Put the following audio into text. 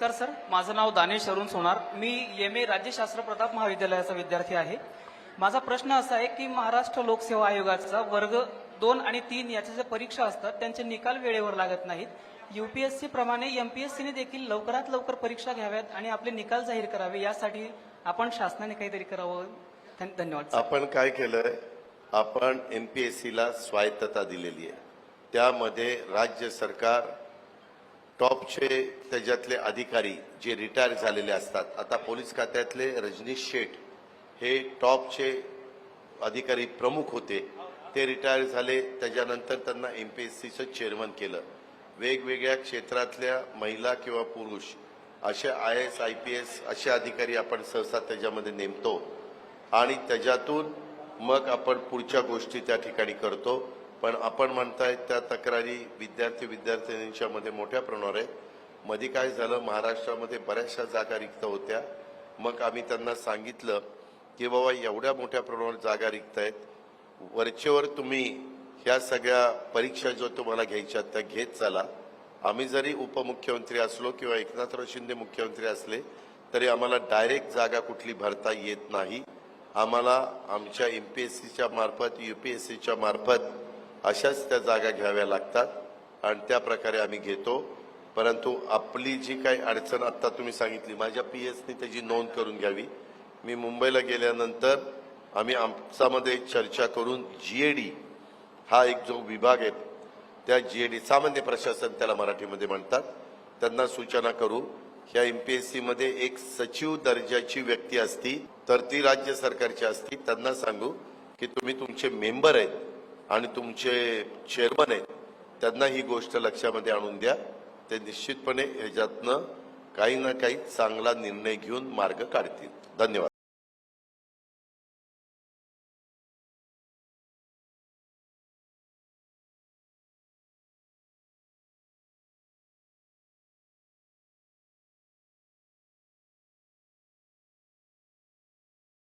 नमस्कार सर, माझं नाव दानेश अरुण सोनार. मी MA राज्यशास्त्र प्रताप महाविद्यालयाचा विद्यार्थी आहे. माझा प्रश्न असा आहे की महाराष्ट्र लोकसेवा आयोगाचा वर्ग 2 आणि 3 याच्या ज्या परीक्षा असतात त्यांचे निकाल वेळेवर लागत नाहीत. UPSC प्रमाणे MPSCने देखील लवकरात लवकर परीक्षा घ्याव्यात आणि आपले निकाल जाहीर करावे, यासाठी आपण शासनाने काहीतरी करावं. धन्यवाद. आपण काय केलंय, आपण MPSCला स्वायत्तता दिलेली आहे. त्यामध्ये राज्य सरकार टॉपचे त्याच्यातले अधिकारी जे रिटायर झालेले असतात, आता पोलीस खात्यातले रजनीश शेठ हे टॉपचे अधिकारी प्रमुख होते, ते रिटायर झाले. त्याच्यानंतर त्यांना MPSCचं चेअरमन केलं. वेगवेगळ्या क्षेत्रातल्या महिला किंवा पुरुष असे IAS IPS असे अधिकारी आपण सहसा त्याच्यामध्ये नेमतो आणि त्याच्यातून मग आपण पुढच्या गोष्टी त्या ठिकाणी करतो. पण आपण म्हणताय त्या तक्रारी विद्यार्थ्यांच्या मध्ये मोठ्या प्रमाणावर आहे. मध्ये काय झालं, महाराष्ट्रामध्ये बऱ्याचशा जागा रिक्त होत्या. मग आम्ही त्यांना सांगितलं की बाबा एवढ्या मोठ्या प्रमाणावर जागा रिक्त आहेत, वरचेवर तुम्ही ह्या सगळ्या परीक्षा जो तुम्हाला घ्यायच्या त्या घेत चला. आम्ही जरी उपमुख्यमंत्री असलो किंवा एकनाथराव शिंदे मुख्यमंत्री असले तरी आम्हाला डायरेक्ट जागा कुठली भरता येत नाही. आम्हाला आमच्या MPSCच्या मार्फत UPSCच्या मार्फत अशाच त्या जागा घ्याव्या लागतात आणि त्या प्रकारे आम्ही घेतो. परंतु आपली जी काही अडचण आता तुम्ही सांगितली, माझ्या PSने त्याची नोंद करून घ्यावी. मी मुंबईला गेल्यानंतर आम्ही आमच्यामध्ये चर्चा करून GAD हा एक जो विभाग आहे, त्या GAD सामान्य प्रशासन त्याला मराठीमध्ये म्हणतात, त्यांना सूचना करू. ह्या MPSC मध्ये एक सचिव दर्जाची व्यक्ती असती तर ती राज्य सरकारची असती. त्यांना सांगू की तुम्ही तुमचे मेंबर आहेत आणि तुमचे चेअरमन आहेत, त्यांना ही गोष्ट लक्षामध्ये आणून द्या. ते निश्चितपणे ह्याच्यातनं काही ना काही चांगला निर्णय घेऊन मार्ग काढतील. धन्यवाद.